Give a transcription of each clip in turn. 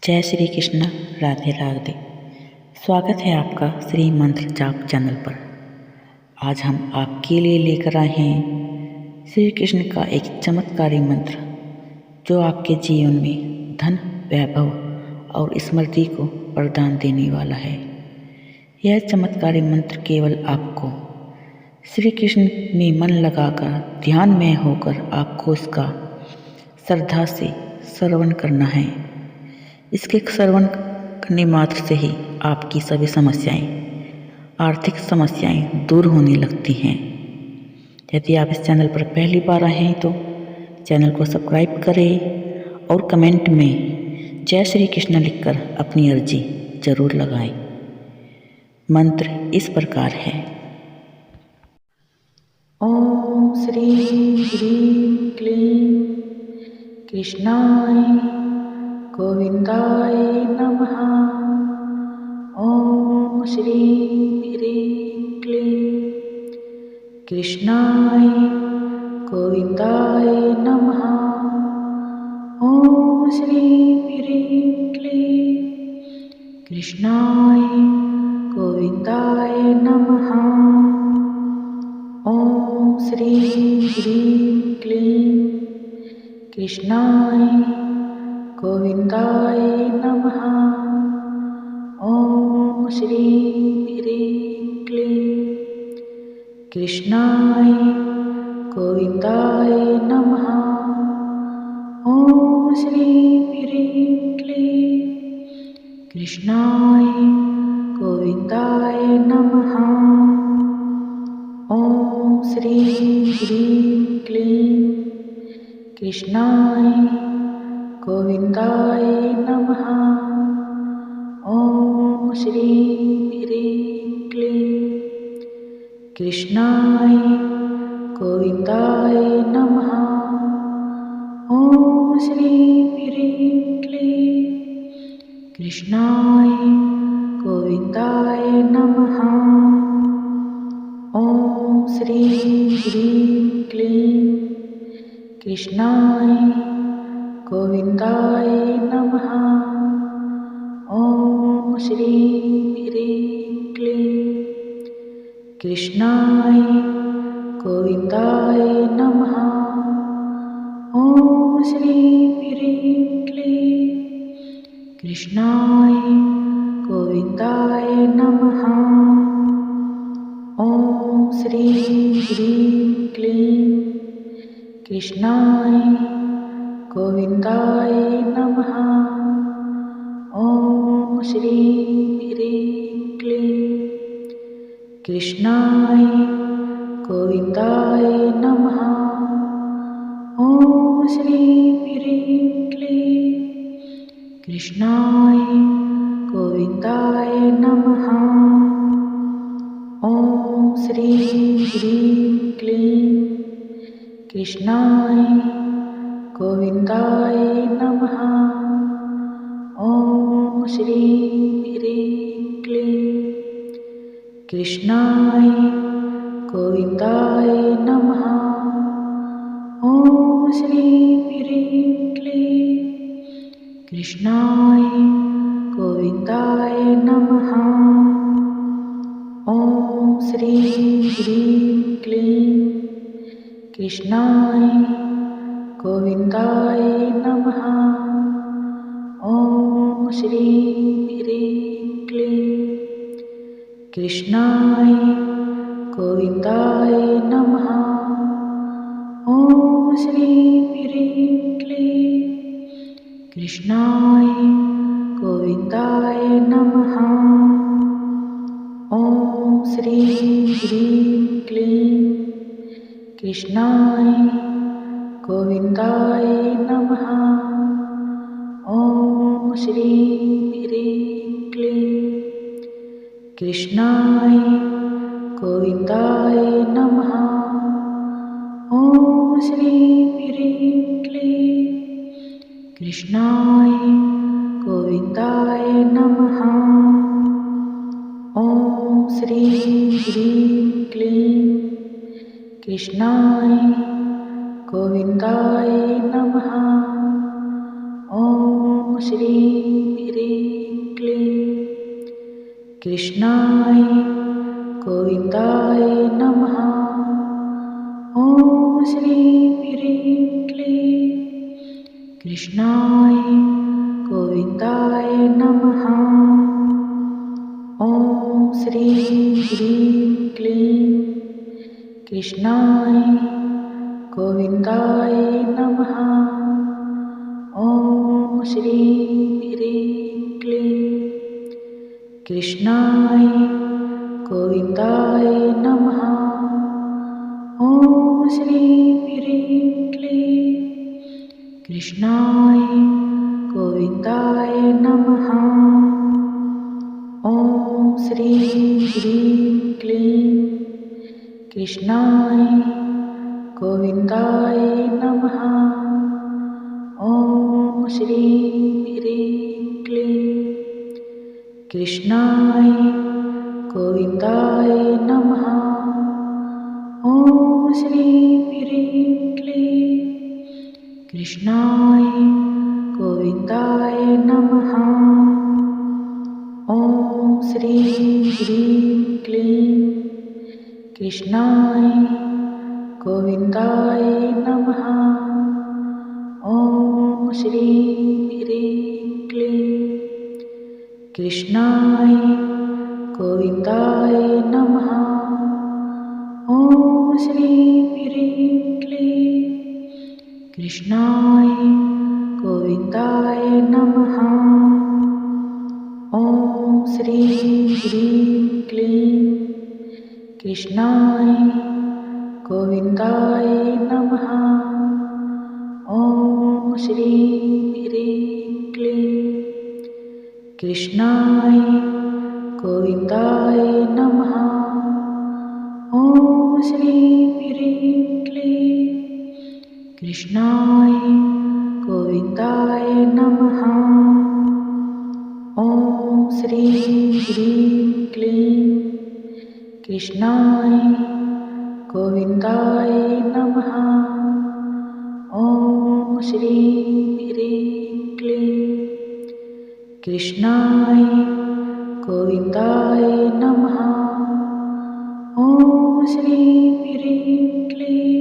जय श्री कृष्ण, राधे राधे। स्वागत है आपका श्री मंत्र जाप चैनल पर। आज हम आपके लिए लेकर आए हैं श्री कृष्ण का एक चमत्कारी मंत्र जो आपके जीवन में धन, वैभव और स्मृति को वरदान देने वाला है। यह चमत्कारी मंत्र केवल आपको श्री कृष्ण में मन लगाकर ध्यान में होकर आपको उसका श्रद्धा से श्रवण करना है। इसके श्रवण करने मात्र से ही आपकी सभी समस्याएं, आर्थिक समस्याएं दूर होने लगती हैं। यदि आप इस चैनल पर पहली बार आए हैं तो चैनल को सब्सक्राइब करें और कमेंट में जय श्री कृष्ण लिखकर अपनी अर्जी जरूर लगाएं। मंत्र इस प्रकार है। ओम श्री ह्रीं क्लीं कृष्णाय गोविंदाय नमः। ओम श्री ह्रीं क्लीं कृष्णाय गोविंदाय नमः। ओम श्री ह्रीं क्लीं कृष्णाय गोविंदाय नमः। ओम श्री ह्रीं क्लीं कृष्णाय गोविंदाय नमः। ओम श्री ह्रीं क्लीं कृष्णाय गोविंदाय नमः। ओम श्री ह्रीं क्लीं कृष्णाय गोविंदाय नमः। ओम श्री ह्रीं क्लीं कृष्णाय गोविंदाय नमः। ओम श्री ह्रीं क्लीं कृष्णाय गोविंदाय नमः। ओम श्री ह्रीं क्लीं कृष्णाय गोविंदाय नमः। ओम श्री ह्रीं क्लीं कृष्णाय गोविंदाय नमः। ओम श्री ह्रीं क्लीं कृष्णाय गोविंदाय नमः। ओम श्री ह्रीं क्लीं कृष्णाय गोविंदाय नमः। ओम श्री ह्रीं क्लीं कृष्णाय गोविंदाय नमः। ओम श्री ह्रीं क्लीं कृष्णाय गोविंदाय नमः। ओम श्री ह्रीं क्लीं कृष्णाय गोविंदाय नमः। ओम श्री ह्रीं क्लीं कृष्णाय गोविंदाय नमः। ओम श्री ह्रीं क्लीं कृष्णाय गोविंदाय नमः। ओम श्री ह्रीं क्लीं कृष्णाय गोविंदाय नमः। ओम श्री ह्रीं क्लीं कृष्णाय गोविंदाय नमः। ओम श्री ह्रीं क्लीं कृष्णाय गोविंदाय नमः। ओम श्री ह्रीं क्लीं कृष्णाय गोविंदाय नमः। ओम श्री ह्रीं क्लीं कृष्णाय गोविंदाय नमः। ओम श्री ह्रीं क्लीं कृष्णाय गोविंदाय नमः। ओम श्री ह्रीं क्लीं कृष्णाय गोविंदाय नमः। ओम श्री ह्रीं क्लीं कृष्णाय गोविंदाय नमः। ओम श्रीं ह्रीं क्लीं कृष्णाय गोविन्दाय नमः। ॐ श्रीं ह्रीं क्लीं कृष्णाय गोविन्दाय नमः। ॐ श्रीं ह्रीं क्लीं कृष्णाय गोविन्दाय नमः। ॐ श्रीं ह्रीं क्लीं कृष्णाय गोविन्दाय नमः। ॐ श्रीं ह्रीं क्लीं कृष्णाय गोविन्दाय नमः। ॐ श्रीं ह्रीं क्लीं कृष्णाय गोविन्दाय नमः। ॐ श्रीं ह्रीं क्लीं कृष्णाय गोविन्दाय नमः। ॐ श्रीं ह्रीं क्लीं कृष्णाय गोविन्दाय नमः। ॐ श्रीं ह्रीं क्लीं कृष्णाय गोविन्दाय नमः। ॐ श्रीं ह्रीं क्लीं कृष्णाय गोविन्दाय नमः। ॐ श्रीं ह्रीं क्लीं कृष्णाय गोविन्दाय नमः। ॐ श्रीं ह्रीं क्लीं कृष्णाय गोविन्दाय नमः। ॐ श्रीं ह्रीं क्लीं कृष्णाय गोविन्दाय नमः। ॐ श्रीं ह्रीं क्लीं कृष्णाय गोविन्दाय नमः। ॐ श्रीं ह्रीं क्लीं कृष्णाय गोविन्दाय नमः। ॐ श्रीं ह्रीं क्लीं कृष्णाय गोविन्दाय नमः। ॐ श्रीं ह्रीं क्लीं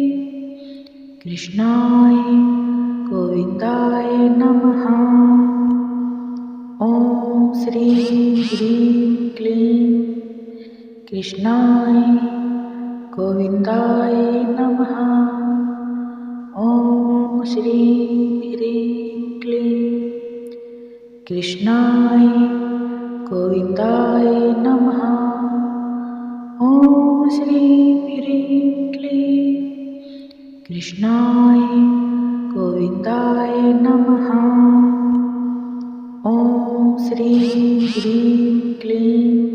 कृष्णाय गोविन्दाय नमः। ॐ श्रीं ह्रीं क्लीं कृष्णाय गोविन्दाय नमः। ॐ श्रीं ह्रीं क्लीं कृष्णाय गोविन्दाय नमः। ॐ श्रीं ह्रीं क्लीं कृष्णाय गोविन्दाय नमः। ॐ श्रीं ह्रीं क्लीं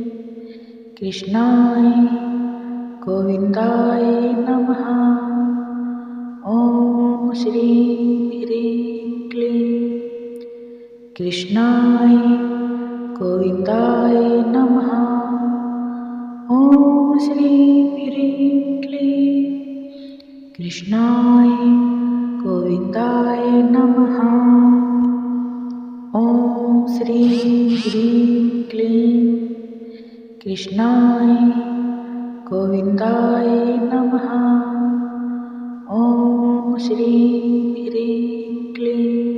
कृष्णाय गोविन्दाय नमः। ॐ श्रीं ह्रीं क्लीं कृष्णाय गोविन्दाय नमः। ॐ श्रीं ह्रीं क्लीं कृष्णाय गोविन्दाय नमः। ॐ श्रीं ह्रीं क्लीं कृष्णाय गोविन्दाय नमः। ॐ श्रीं ह्रीं क्लीं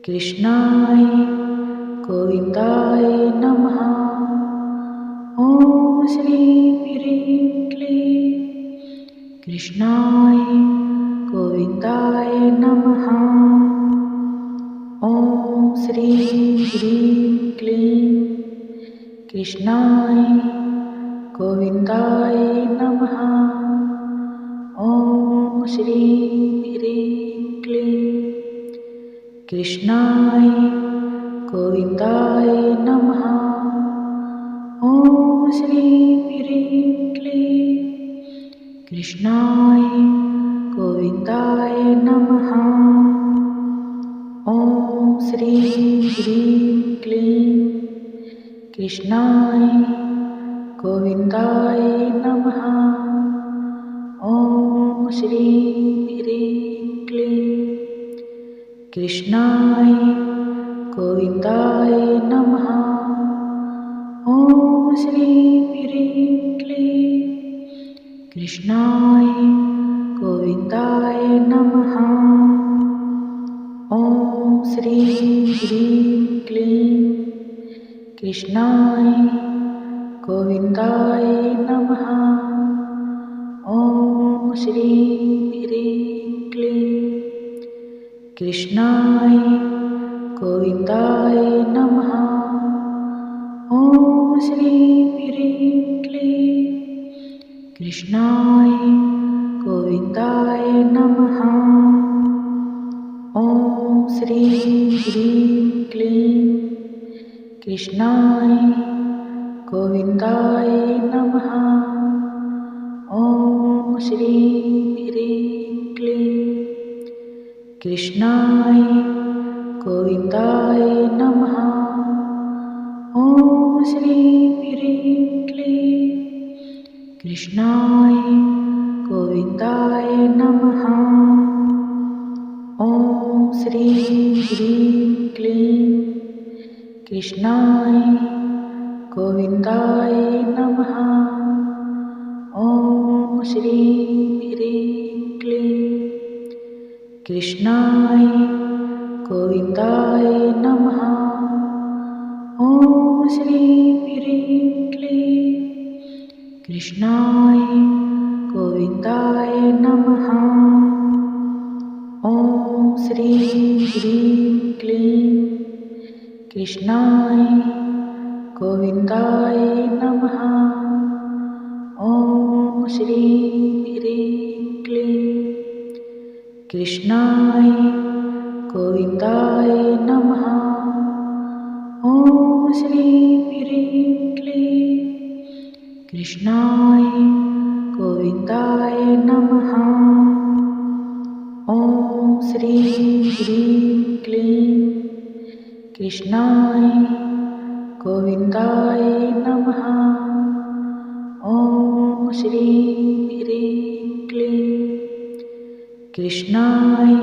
कृष्णाय गोविन्दाय नमः। ॐ श्रीं ह्रीं क्लीं कृष्णाय गोविन्दाय नमः। ॐ श्रीं ह्रीं क्लीं कृष्णाय गोविन्दाय नमः। ॐ श्रीं ह्रीं क्लीं कृष्णाय गोविन्दाय नमः। ॐ श्रीं ह्रीं क्लीं कृष्णाय गोविन्दाय नमः। ॐ श्रीं ह्रीं क्लीं कृष्णाय गोविन्दाय नमः। ॐ श्रीं ह्रीं क्लीं कृष्णाय गोविन्दाय नमः। ॐ श्रीं ह्रीं क्लीं कृष्णाय गोविन्दाय नमः। ॐ श्रीं ह्रीं क्लीं कृष्णाय गोविन्दाय नमः। ॐ श्रीं ह्रीं क्लीं कृष्णाय गोविन्दाय नमः। ॐ श्रीं ह्रीं क्लीं कृष्णाय गोविन्दाय नमः। ॐ श्रीं ह्रीं क्लीं कृष्णाय गोविन्दाय नमः। ॐ श्रीं ह्रीं क्लीं कृष्णाय गोविन्दाय नमः। ॐ श्रीं ह्रीं क्लीं कृष्णाय गोविन्दाय नमः। ॐ श्रीं ह्रीं क्लीं कृष्णाय गोविन्दाय नमः। ॐ श्रीं ह्रीं क्लीं कृष्णाय गोविन्दाय नमः। ॐ श्रीं ह्रीं क्लीं कृष्णाय गोविन्दाय नमः। ॐ श्रीं ह्रीं क्लीं कृष्णाय गोविन्दाय नमः। ॐ श्रीं ह्रीं क्लीं कृष्णाय गोविन्दाय नमः। ॐ श्रीं ह्रीं क्लीं कृष्णाय गोविन्दाय नमः। ॐ श्रीं ह्रीं क्लीं कृष्णाय गोविन्दाय नमः। ॐ श्रीं ह्रीं क्लीं कृष्णाय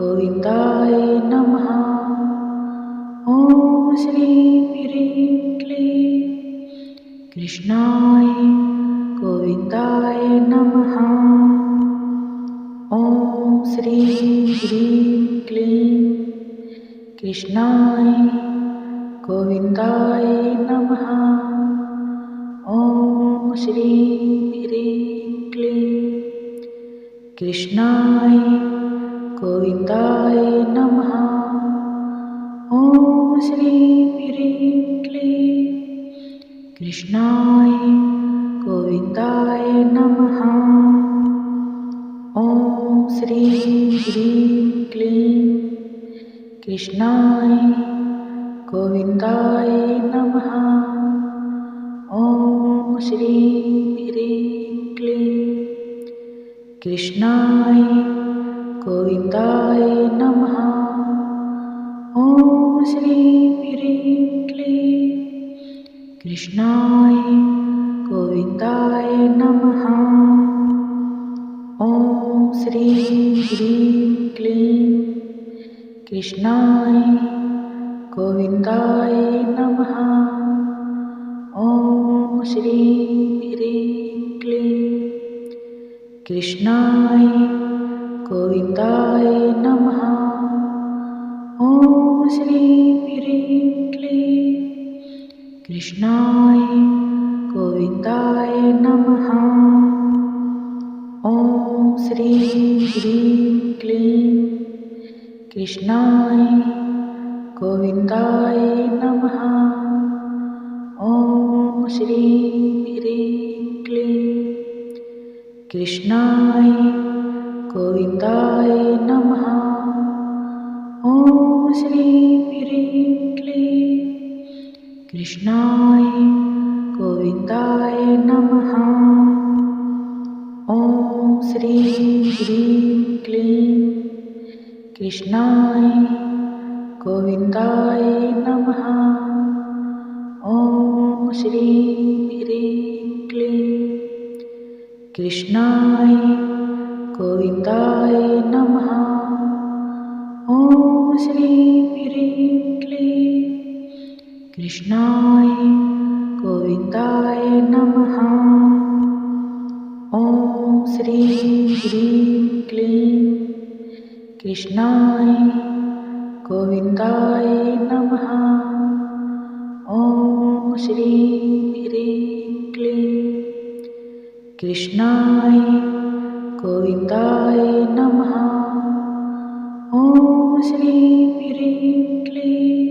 गोविन्दाय नमः। ॐ श्रीं ह्रीं क्लीं कृष्णाय गोविन्दाय नमः। ॐ श्रीं ह्रीं क्लीं कृष्णाय गोविन्दाय नमः। ॐ श्रीं ह्रीं क्लीं कृष्णाय गोविन्दाय नमः। ॐ श्रीं ह्रीं क्लीं कृष्णाय गोविन्दाय नमः। ॐ श्रीं ह्रीं क्लीं कृष्णाय गोविन्दाय नमः। ॐ श्रीं ह्रीं क्लीं कृष्णाय गोविन्दाय नमः। ॐ श्रीं ह्रीं क्लीं कृष्णाय गोविन्दाय नमः। ॐ श्रीं ह्रीं क्लीं कृष्णाय गोविन्दाय नमः। ॐ श्रीं ह्रीं क्लीं कृष्णाय गोविन्दाय नमः। ॐ श्रीं ह्रीं क्लीं कृष्णाय गोविन्दाय नमः। ॐ श्रीं ह्रीं क्लीं कृष्णाय गोविन्दाय नमः। ॐ श्रीं ह्रीं क्लीं कृष्णाय गोविन्दाय नमः। ॐ श्रीं ह्रीं क्लीं कृष्णाय गोविन्दाय नमः। ॐ श्रीं ह्रीं क्लीं कृष्णाय गोविन्दाय नमः। ॐ श्रीं ह्रीं क्लीं कृष्णाय गोविन्दाय नमः। ॐ श्रीं ह्रीं क्लीं कृष्णाय गोविन्दाय नमः। ॐ श्रीं ह्रीं क्लीं कृष्णाय गोविन्दाय नमः। ॐ श्रीं ह्रीं क्लीं कृष्णाय गोविन्दाय नमः। ॐ श्रीं ह्रीं क्लीं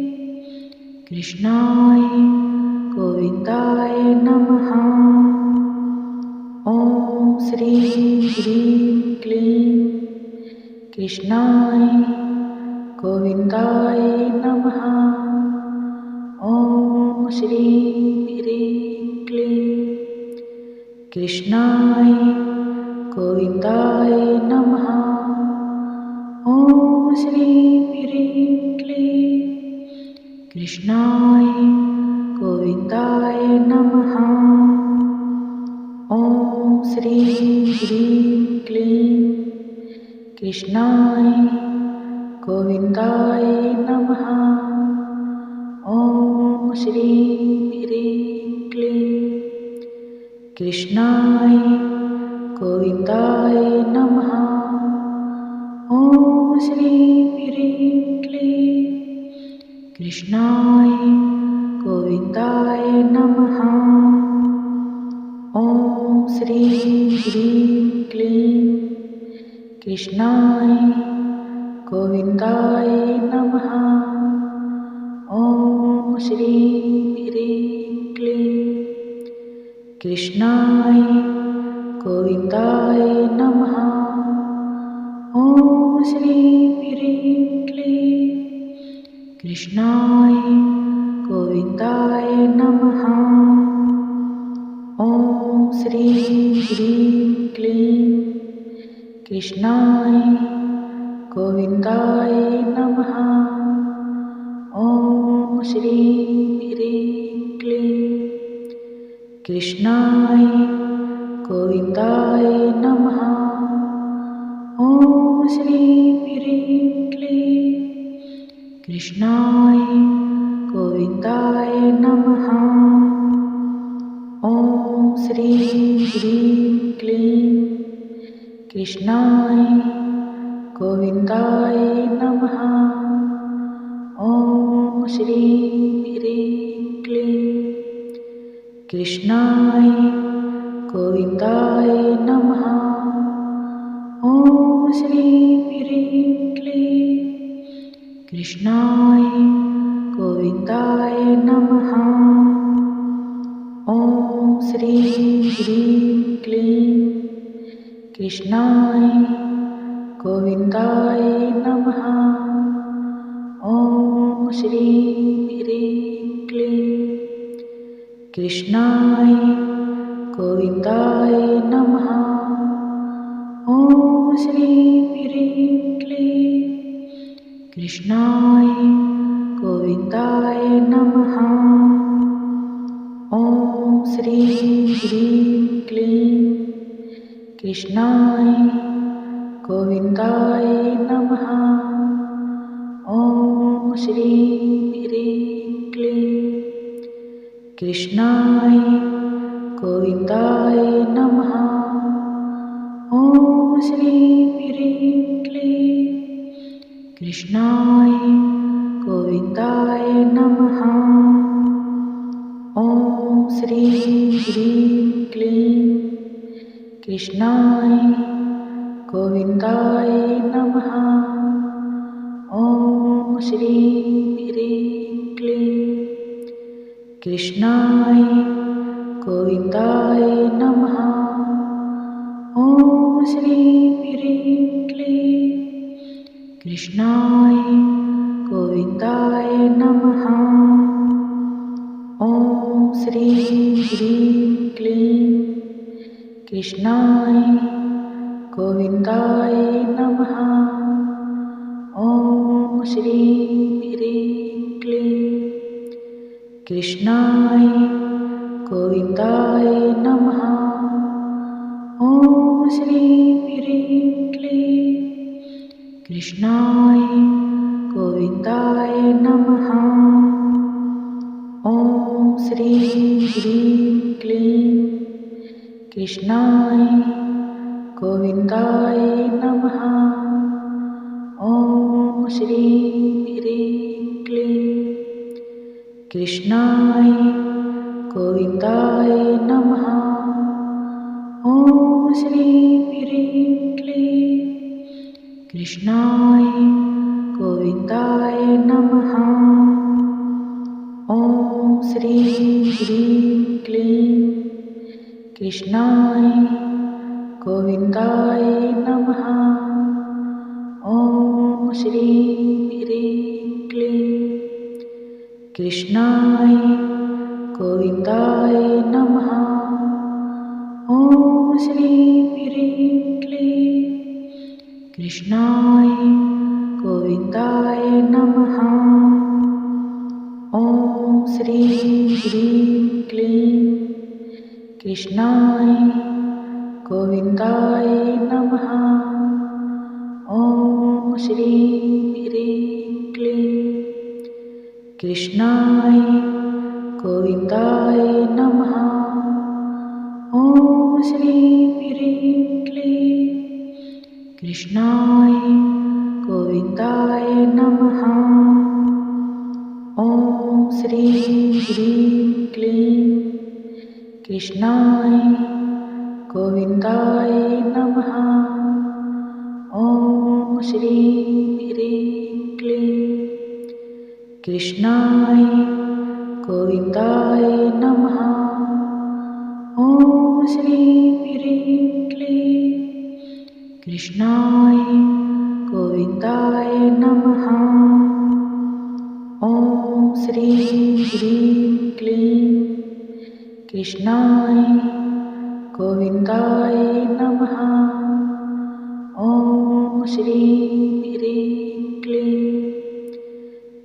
कृष्णाय गोविन्दाय नमः। ॐ श्रीं ह्रीं क्लीं कृष्णाय गोविन्दाय नमः। ॐ श्रीं ह्रीं क्लीं कृष्णाय गोविन्दाय नमः। ॐ श्रीं ह्रीं क्लीं कृष्णाय गोविन्दाय नमः। ॐ श्रीं ह्रीं क्लीं कृष्णाय गोविन्दाय नमः। ॐ श्रीं ह्रीं क्लीं कृष्णाय गोविन्दाय नमः। ॐ श्रीं ह्रीं क्लीं कृष्णाय गोविन्दाय नमः। ॐ श्रीं ह्रीं क्लीं कृष्णाय गोविन्दाय नमः। ॐ श्रीं ह्रीं क्लीं कृष्णाय गोविन्दाय नमः। ॐ श्रीं ह्रीं क्लीं कृष्णाय गोविन्दाय नमः। ॐ श्रीं ह्रीं क्लीं कृष्णाय गोविन्दाय नमः। ॐ श्रीं ह्रीं क्लीं कृष्णाय गोविन्दाय नमः। ॐ श्रीं ह्रीं क्लीं कृष्णाय गोविन्दाय नमः। ॐ श्रीं ह्रीं क्लीं कृष्णाय गोविन्दाय नमः। ॐ श्रीं ह्रीं क्लीं कृष्णाय गोविन्दाय नमः। ॐ श्रीं ह्रीं क्लीं कृष्णाय गोविन्दाय नमः। ॐ श्रीं ह्रीं क्लीं कृष्णाय गोविन्दाय नमः। ॐ श्रीं ह्रीं क्लीं कृष्णाय गोविन्दाय नमः। ॐ श्रीं ह्रीं क्लीं कृष्णाय गोविन्दाय नमः। ॐ श्रीं ह्रीं क्लीं कृष्णाय गोविन्दाय नमः। ॐ श्रीं ह्रीं क्लीं कृष्णाय गोविन्दाय नमः। ॐ श्रीं ह्रीं क्लीं कृष्णाय गोविन्दाय नमः। ॐ श्रीं ह्रीं क्लीं कृष्णाय गोविन्दाय नमः। ॐ श्रीं ह्रीं क्लीं कृष्णाय गोविन्दाय नमः। ॐ श्रीं ह्रीं क्लीं कृष्णाय गोविन्दाय नमः। ॐ श्रीं ह्रीं क्लीं कृष्णाय गोविन्दाय नमः। ॐ श्रीं ह्रीं क्लीं कृष्णाय गोविन्दाय नमः। ॐ श्रीं ह्रीं क्लीं कृष्णाय गोविन्दाय नमः। श्रीं ह्रीं क्लीं कृष्णाय गोविन्दाय नमः। ॐ श्रीं ह्रीं क्लीं कृष्णाय गोविन्दाय नमः। ॐ श्रीं ह्रीं क्लीं कृष्णाय गोविन्दाय नमः। ॐ श्रीं ह्रीं क्लीं कृष्णाय गोविन्दाय नमः। ॐ श्रीं ह्रीं क्लीं कृष्णाय गोविन्दाय नमः। ॐ श्रीं ह्रीं क्लीं कृष्णाय गोविन्दाय नमः। ॐ श्रीं ह्रीं क्लीं कृष्णाय गोविन्दाय नमः। ॐ श्रीं ह्रीं क्लीं कृष्णाय गोविन्दाय नमः। ॐ श्रीं ह्रीं क्लीं कृष्णाय गोविन्दाय नमः। ॐ श्रीं ह्रीं क्लीं कृष्णाय गोविन्दाय नमः। ॐ श्रीं ह्रीं क्लीं कृष्णाय गोविन्दाय नमः। ॐ श्रीं ह्रीं क्लीं कृष्णाय गोविन्दाय नमः। ॐ श्रीं ह्रीं क्लीं कृष्णाय गोविन्दाय नमः। ॐ श्रीं ह्रीं क्लीं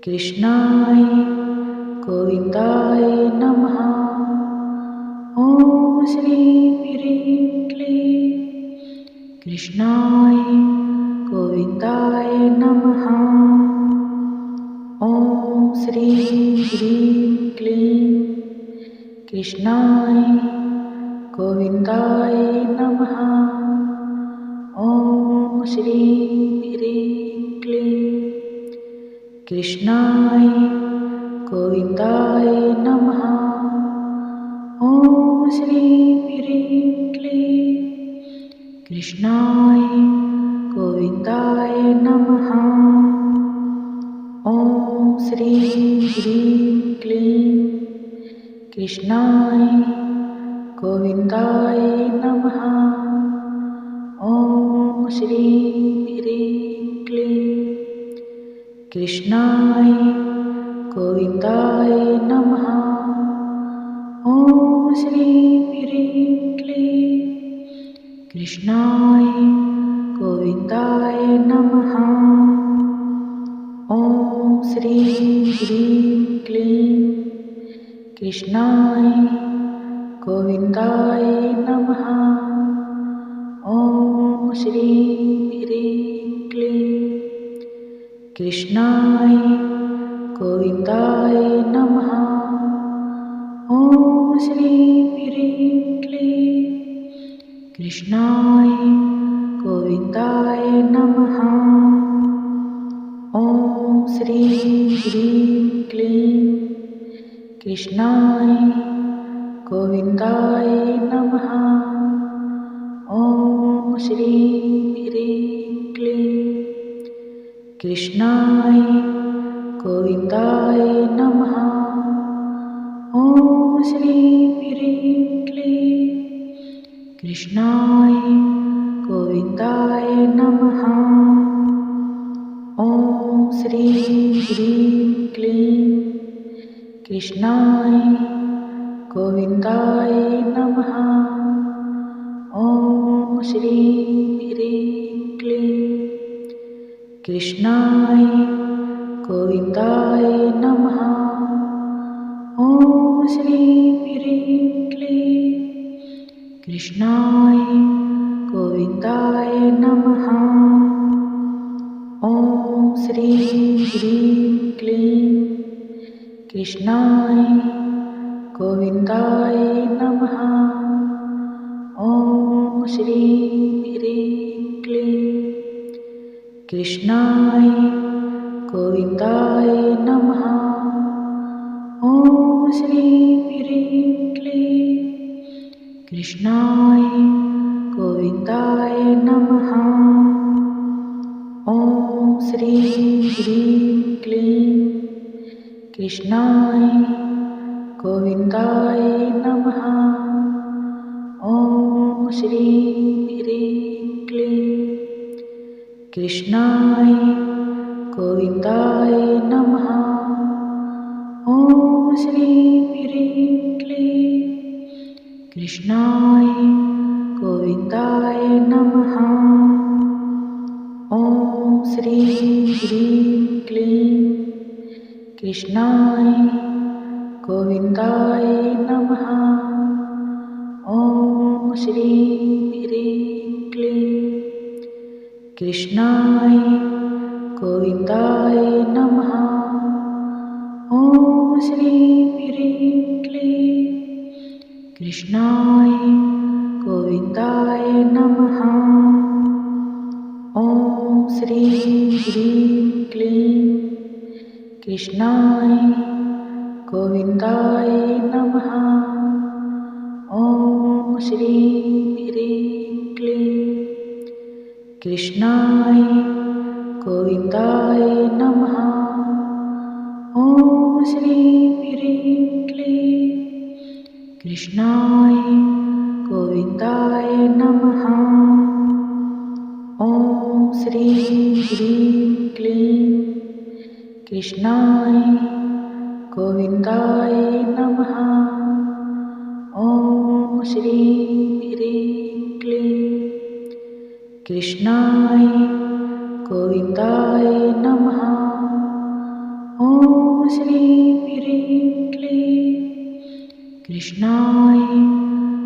कृष्णाय गोविन्दाय नमः। ॐ श्रीं ह्रीं क्लीं कृष्णाय गोविन्दाय नमः। ॐ श्रीं ह्रीं क्लीं कृष्णाय गोविन्दाय नमः। ॐ श्रीं ह्रीं क्लीं कृष्णाय गोविन्दाय नमः। ॐ श्रीं ह्रीं क्लीं कृष्णाय गोविन्दाय नमः। ॐ श्रीं ह्रीं क्लीं कृष्णाय गोविन्दाय नमः। ॐ श्रीं ह्रीं क्लीं कृष्णाय गोविन्दाय नमः। ॐ श्रीं ह्रीं क्लीं कृष्णाय गोविन्दाय नमः। ॐ श्रीं ह्रीं क्लीं कृष्णाय गोविन्दाय नमः। ॐ श्रीं ह्रीं क्लीं कृष्णाय गोविन्दाय नमः। ॐ श्रीं ह्रीं क्लीं कृष्णाय गोविन्दाय नमः। ॐ श्रीं ह्रीं क्लीं कृष्णाय गोविन्दाय नमः। ॐ श्रीं ह्रीं क्लीं कृष्णाय गोविन्दाय नमः। ॐ श्रीं ह्रीं क्लीं कृष्णाय गोविन्दाय नमः। ॐ श्रीं ह्रीं क्लीं कृष्णाय गोविन्दाय नमः। ॐ श्रीं ह्रीं क्लीं कृष्णाय गोविन्दाय नमः। ॐ श्रीं ह्रीं क्लीं कृष्णाय गोविन्दाय नमः। ॐ श्रीं ह्रीं क्लीं कृष्णाय गोविन्दाय नमः। ॐ श्रीं ह्रीं क्लीं कृष्णाय गोविन्दाय नमः। ॐ श्रीं ह्रीं क्लीं कृष्णाय गोविन्दाय नमः। ॐ श्रीं ह्रीं क्लीं कृष्णाय गोविन्दाय नमः। ॐ श्रीं ह्रीं क्लीं कृष्णाय गोविन्दाय नमः। ॐ श्रीं ह्रीं क्लीं कृष्णाय गोविन्दाय नमः। ॐ श्रीं ह्रीं क्लीं कृष्णाय गोविन्दाय नमः। ॐ श्रीं ह्रीं क्लीं कृष्णाय गोविन्दाय नमः। ॐ श्रीं ह्रीं क्लीं कृष्णाय गोविन्दाय नमः। ॐ श्रीं ह्रीं क्लीं कृष्णाय गोविन्दाय नमः। ॐ श्रीं ह्रीं क्लीं कृष्णाय गोविन्दाय नमः। ॐ श्रीं ह्रीं क्लीं कृष्णाय गोविन्दाय नमः। ॐ श्रीं ह्रीं क्लीं कृष्णाय गोविन्दाय नमः। ॐ श्रीं ह्रीं क्लीं कृष्णाय गोविन्दाय नमः। ॐ श्रीं ह्रीं क्लीं कृष्णाय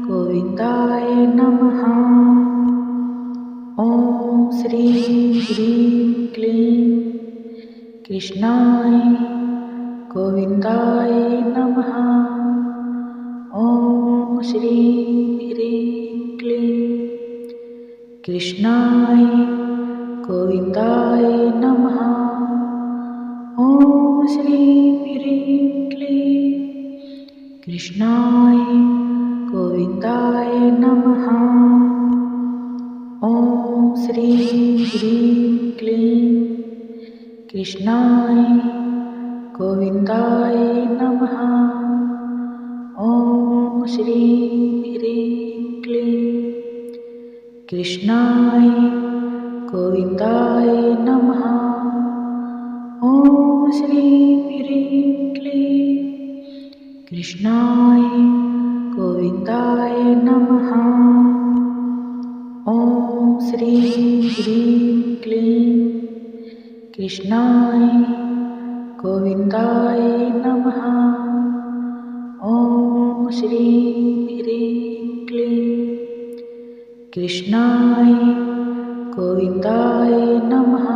गोविन्दाय नमः। ॐ श्रीं ह्रीं क्लीं कृष्णाय गोविन्दाय नमः। ॐ श्रीं ह्रीं क्लीं कृष्णाय गोविन्दाय नमः। ॐ श्रीं ह्रीं क्लीं कृष्णाय गोविन्दाय नमः। ॐ श्रीं ह्रीं क्लीं कृष्णाय गोविन्दाय नमः। ॐ श्रीं ह्रीं क्लीं कृष्णाय गोविन्दाय नमः। ॐ श्रीं ह्रीं क्लीं कृष्णाय गोविन्दाय नमः। ॐ श्रीं ह्रीं क्लीं कृष्णाय गोविन्दाय नमः। ॐ श्रीं ह्रीं क्लीं कृष्णाय गोविन्दाय नमः।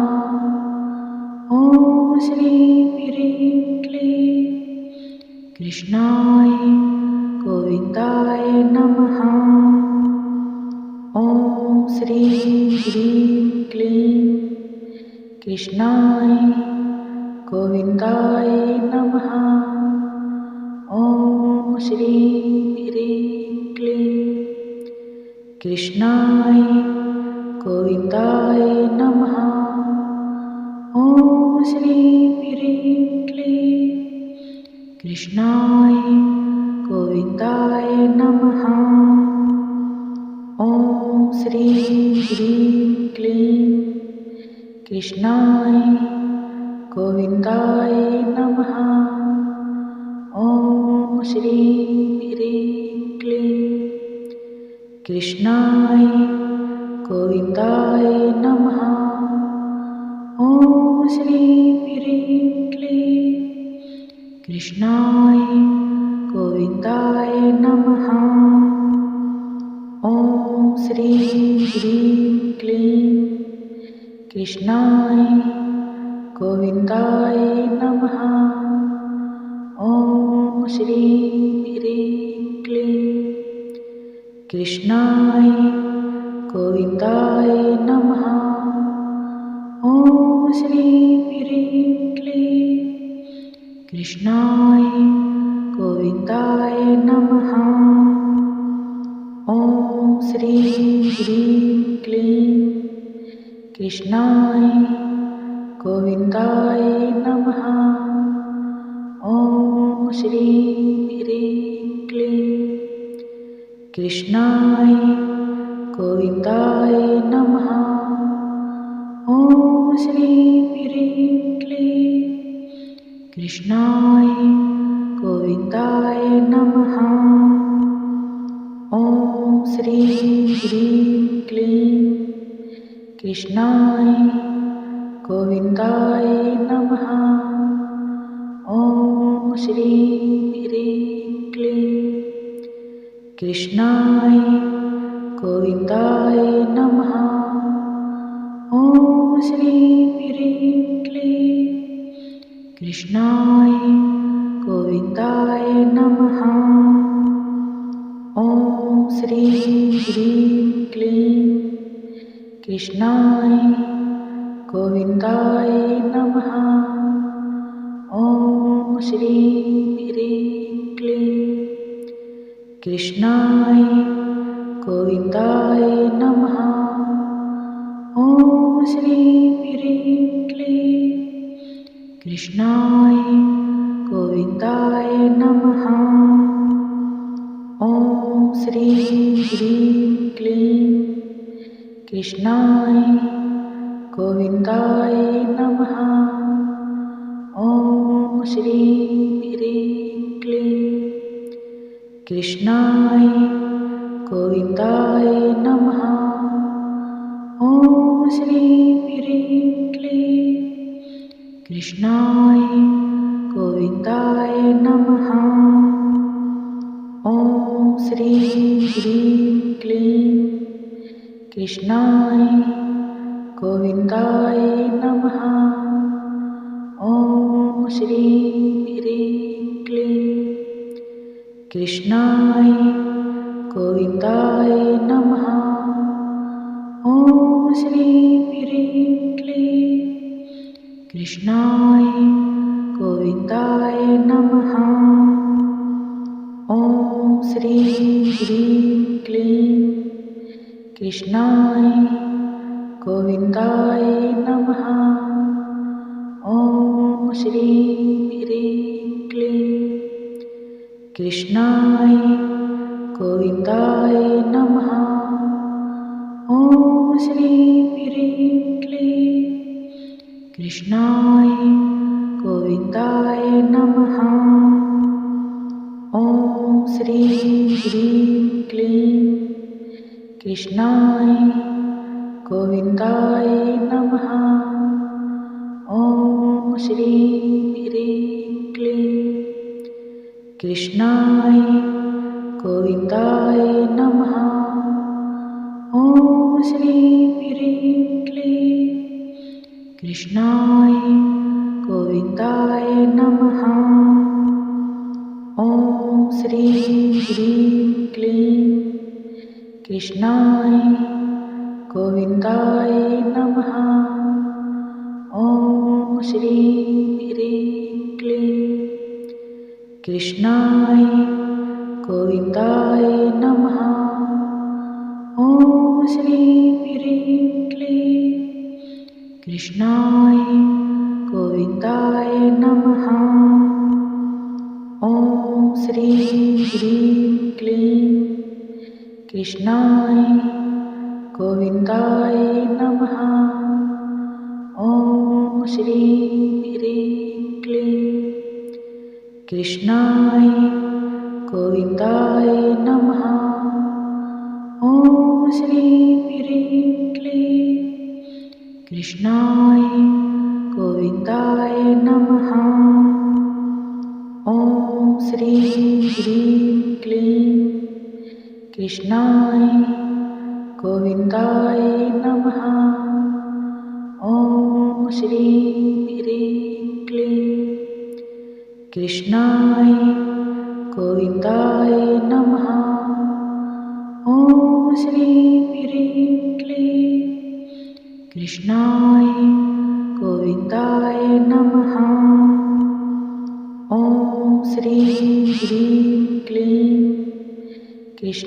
ॐ श्रीं ह्रीं क्लीं कृष्णाय गोविन्दाय नमः। ॐ श्रीं ह्रीं क्लीं कृष्णाय गोविन्दाय नमः। ॐ श्रीं ह्रीं क्लीं कृष्णाय गोविन्दाय नमः। ॐ श्रीं ह्रीं क्लीं कृष्णाय गोविन्दाय नमः। ॐ श्रीं ह्रीं क्लीं कृष्णाय गोविन्दाय नमः। ॐ श्रीं ह्रीं क्लीं कृष्णाय गोविन्दाय नमः। ॐ श्रीं ह्रीं क्लीं कृष्णाय गोविन्दाय नमः। ॐ श्रीं ह्रीं क्लीं कृष्णाय गोविन्दाय नमः। ॐ श्रीं ह्रीं कृष्णाय गोविन्दाय नमः। ॐ श्रीं ह्रीं क्लीं कृष्णाय गोविन्दाय नमः। ॐ श्रीं ह्रीं क्लीं कृष्णाय गोविन्दाय नमः। ॐ श्रीं ह्रीं क्लीं कृष्णाय गोविन्दाय नमः। ॐ श्रीं ह्रीं क्लीं कृष्णाय गोविन्दाय नमः। ॐ श्रीं ह्रीं क्लीं कृष्णाय गोविन्दाय नमः। ॐ श्रीं ह्रीं क्लीं कृष्णाय गोविन्दाय नमः। ॐ श्रीं ह्रीं क्लीं कृष्णाय गोविन्दाय नमः। ॐ श्रीं ह्रीं क्लीं कृष्णाय गोविन्दाय नमः। ॐ श्रीं ह्रीं क्लीं कृष्णाय गोविन्दाय नमः। ॐ श्रीं ह्रीं क्लीं कृष्णाय गोविन्दाय नमः। ॐ श्रीं ह्रीं क्लीं कृष्णाय गोविन्दाय नमः। ॐ श्रीं ह्रीं क्लीं कृष्णाय गोविन्दाय नमः। ॐ श्रीं ह्रीं क्लीं कृष्णाय गोविन्दाय नमः। ॐ श्रीं ह्रीं क्लीं कृष्णाय गोविन्दाय नमः। ॐ श्रीं ह्रीं क्लीं कृष्णाय गोविन्दाय नमः। ॐ श्रीं ह्रीं क्लीं कृष्णाय गोविन्दाय नमः। ॐ श्रीं ह्रीं क्लीं कृष्णाय गोविन्दाय नमः। ॐ श्रीं ह्रीं क्लीं कृष्णाय गोविन्दाय नमः। ॐ श्रीं ह्रीं क्लीं कृष्णाय गोविन्दाय नमः। ॐ श्रीं ह्रीं क्लीं कृष्णाय गोविन्दाय नमः। ॐ श्रीं ह्रीं क्लीं कृष्णाय गोविन्दाय नमः। ॐ श्रीं ह्रीं क्लीं कृष्णाय गोविन्दाय नमः। ॐ श्रीं ह्रीं क्लीं कृष्णाय गोविन्दाय नमः। ॐ श्रीं ह्रीं क्लीं कृष्णाय गोविन्दाय नमः। ॐ श्रीं ह्रीं क्लीं कृष्णाय गोविन्दाय नमः। ॐ श्रीं ह्रीं क्लीं कृष्णाय गोविन्दाय नमः। ॐ श्रीं ह्रीं क्लीं कृष्णाय गोविन्दाय नमः। ॐ श्रीं ह्रीं क्लीं कृष्णाय गोविन्दाय नमः। ॐ श्रीं ह्रीं क्लीं कृष्णाय गोविन्दाय नमः। ॐ श्रीं ह्रीं क्लीं कृष्णाय गोविन्दाय नमः। ॐ श्रीं ह्रीं क्लीं कृष्णाय गोविन्दाय नमः। ॐ श्रीं ह्रीं क्लीं कृष्ण